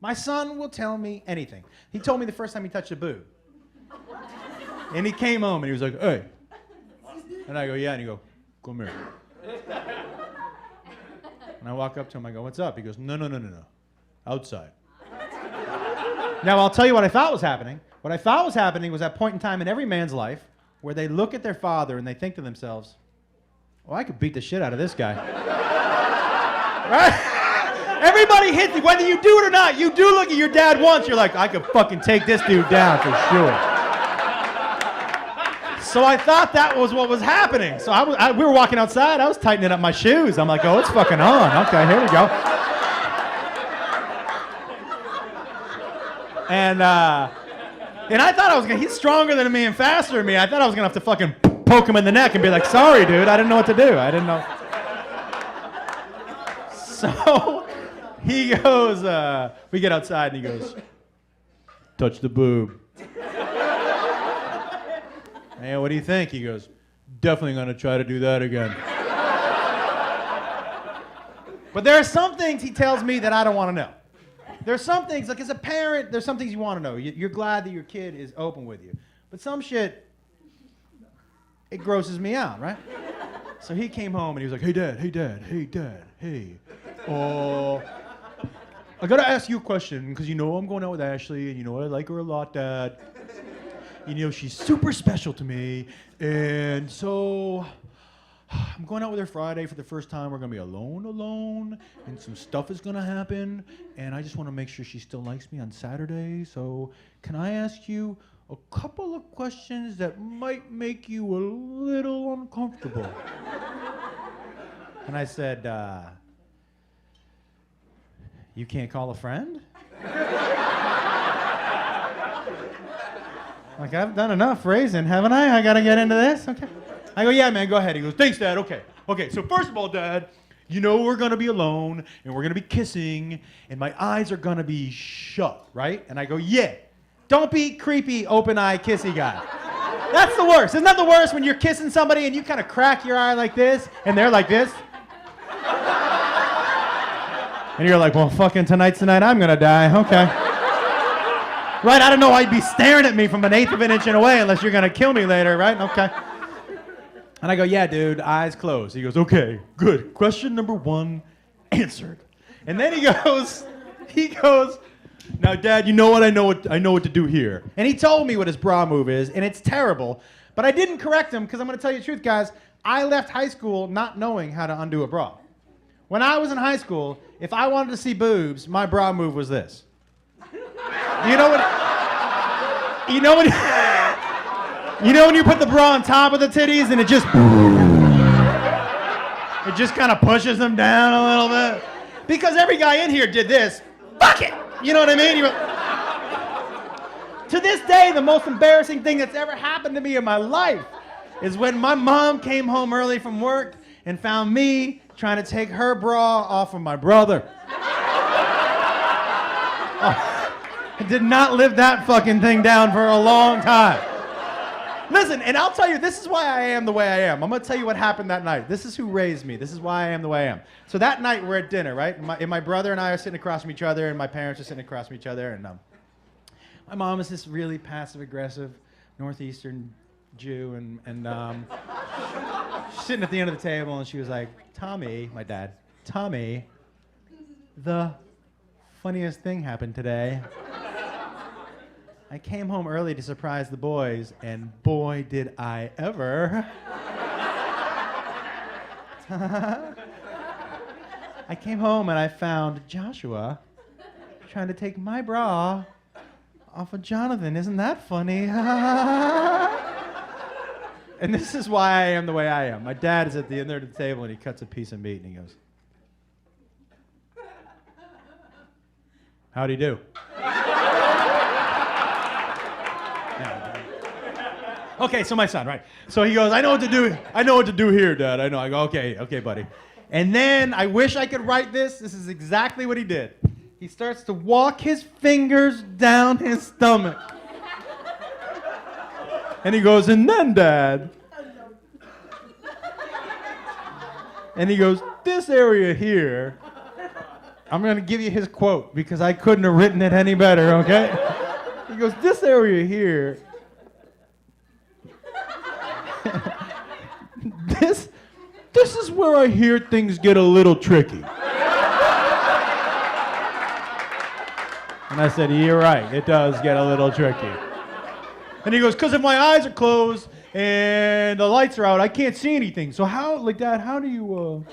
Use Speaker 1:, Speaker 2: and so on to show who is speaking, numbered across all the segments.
Speaker 1: My son will tell me anything. He told me the first time he touched a boob. And he came home and he was like, hey. And I go, yeah. And he go, come here. And I walk up to him, I go, what's up? He goes, no. Outside. Now, I'll tell you what I thought was happening. What I thought was happening was that point in time in every man's life where they look at their father and they think to themselves, oh, I could beat the shit out of this guy. Right? Everybody hits it, whether you do it or not. You do look at your dad once, you're like, I could fucking take this dude down for sure. So I thought that was what was happening. So we were walking outside, I was tightening up my shoes. I'm like, oh, it's fucking on. Okay, here we go. And I thought he's stronger than me and faster than me. I thought I was gonna have to fucking poke him in the neck and be like, sorry, dude, I didn't know what to do. I didn't know. So he goes, we get outside and he goes, touch the boob. Hey, what do you think? He goes, definitely gonna try to do that again. But there are some things he tells me that I don't want to know. There's some things, like as a parent, there's some things you want to know. You're glad that your kid is open with you. But some shit, it grosses me out, right? So he came home and he was like, hey, Dad, hey. Oh, I got to ask you a question because you know I'm going out with Ashley and you know I like her a lot, Dad. You know, she's super special to me. And so I'm going out with her Friday for the first time. We're going to be alone, and some stuff is going to happen, and I just want to make sure she still likes me on Saturday. So can I ask you a couple of questions that might make you a little uncomfortable? And I said, you can't call a friend? Like, I've done enough raising, haven't I? I got to get into this? Okay. I go, yeah, man, go ahead. He goes, thanks, Dad. Okay, so first of all, Dad, you know we're going to be alone, and we're going to be kissing, and my eyes are going to be shut, right? And I go, yeah. Don't be creepy, open-eye, kissy guy. That's the worst. Isn't that the worst when you're kissing somebody and you kind of crack your eye like this, and they're like this? And you're like, well, fucking tonight's the night I'm going to die. Okay. Right, I don't know why you'd be staring at me from an eighth of an inch away unless you're going to kill me later, right? Okay. And I go, yeah, dude, eyes closed. He goes, okay, good. Question number 1 answered. And then he goes, now, Dad, you know what? I know what to do here. And he told me what his bra move is, and it's terrible. But I didn't correct him because I'm going to tell you the truth, guys. I left high school not knowing how to undo a bra. When I was in high school, if I wanted to see boobs, my bra move was this. You know when you put the bra on top of the titties and it just kind of pushes them down a little bit? Because every guy in here did this. Fuck it! You know what I mean? To this day, the most embarrassing thing that's ever happened to me in my life is when my mom came home early from work and found me trying to take her bra off of my brother. I did not live that fucking thing down for a long time. Listen, and I'll tell you, this is why I am the way I am. I'm going to tell you what happened that night. This is who raised me. This is why I am the way I am. So that night, we're at dinner, right? And my brother and I are sitting across from each other, and my parents are sitting across from each other. And my mom is this really passive-aggressive Northeastern Jew. And she's sitting at the end of the table, and she was like, Tommy, my dad, Tommy, the funniest thing happened today. I came home early to surprise the boys, and boy, did I ever. I came home and I found Joshua trying to take my bra off of Jonathan. Isn't that funny? And this is why I am the way I am. My dad is at the end of the table, and he cuts a piece of meat, and he goes, how'd he do? Okay, so my son, right? So he goes, I know what to do. I know what to do here, Dad. I know. I go, okay, buddy. And then I wish I could write this. This is exactly what he did. He starts to walk his fingers down his stomach. And he goes, and then, Dad. And he goes, this area here I'm going to give you his quote because I couldn't have written it any better, okay? He goes, this area here, this is where I hear things get a little tricky. And I said, you're right, it does get a little tricky. And he goes, because if my eyes are closed and the lights are out, I can't see anything. So how, like, Dad, how do you,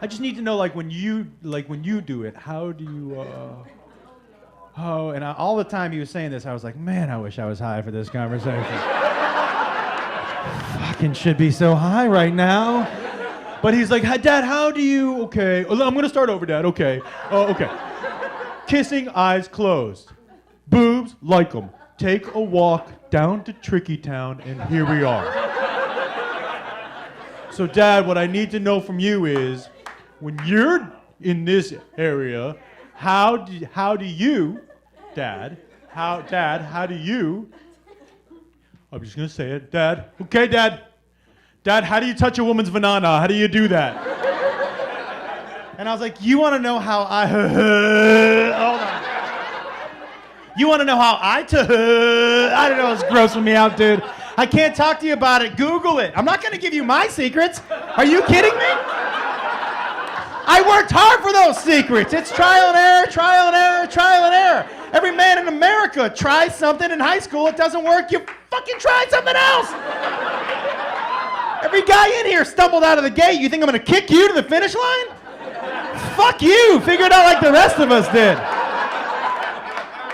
Speaker 1: I just need to know, like, when you do it, how do you, all the time he was saying this, I was like, man, I wish I was high for this conversation. Fucking should be so high right now. But he's like, Dad, how do you, okay, I'm going to start over, Dad, okay. Okay. Kissing, eyes closed. Boobs, like them. Take a walk down to Tricky Town, and here we are. So, Dad, what I need to know from you is, when you're in this area, how do you, Dad, how do you, I'm just going to say it, Dad, okay, Dad, how do you touch a woman's banana? How do you do that? And I was like, you want to know how I, hold on. You want to know how I don't know, it's grossing me out, dude. I can't talk to you about it. Google it. I'm not going to give you my secrets. Are you kidding me? I worked hard for those secrets. It's trial and error, trial and error, trial and error. Every man in America tries something in high school. It doesn't work. You fucking try something else. Every guy in here stumbled out of the gate. You think I'm going to kick you to the finish line? Fuck you. Figure it out like the rest of us did.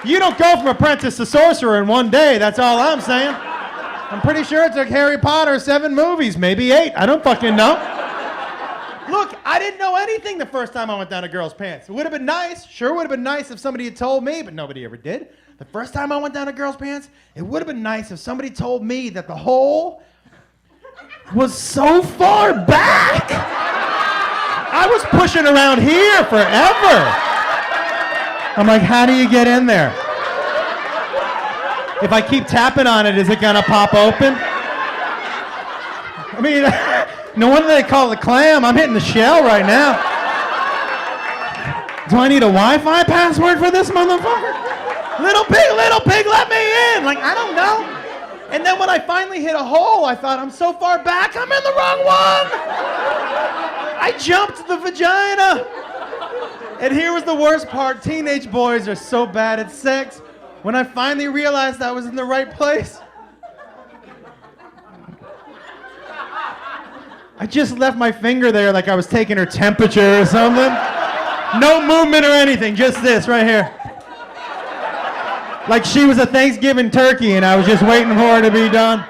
Speaker 1: You don't go from apprentice to sorcerer in one day. That's all I'm saying. I'm pretty sure it took Harry Potter 7 movies, maybe 8. I don't fucking know. Look, I didn't know anything the first time I went down a girl's pants. It would have been nice. Sure would have been nice if somebody had told me, but nobody ever did. The first time I went down a girl's pants, it would have been nice if somebody told me that the hole was so far back. I was pushing around here forever. I'm like, how do you get in there? If I keep tapping on it, is it gonna pop open? I mean, no wonder they call it a clam. I'm hitting the shell right now. Do I need a Wi-Fi password for this motherfucker? Little pig, let me in. Like, I don't know. And then when I finally hit a hole, I thought, I'm so far back, I'm in the wrong one. I jumped the vagina. And here was the worst part. Teenage boys are so bad at sex. When I finally realized I was in the right place, I just left my finger there like I was taking her temperature or something. No movement or anything, just this right here. Like she was a Thanksgiving turkey and I was just waiting for her to be done.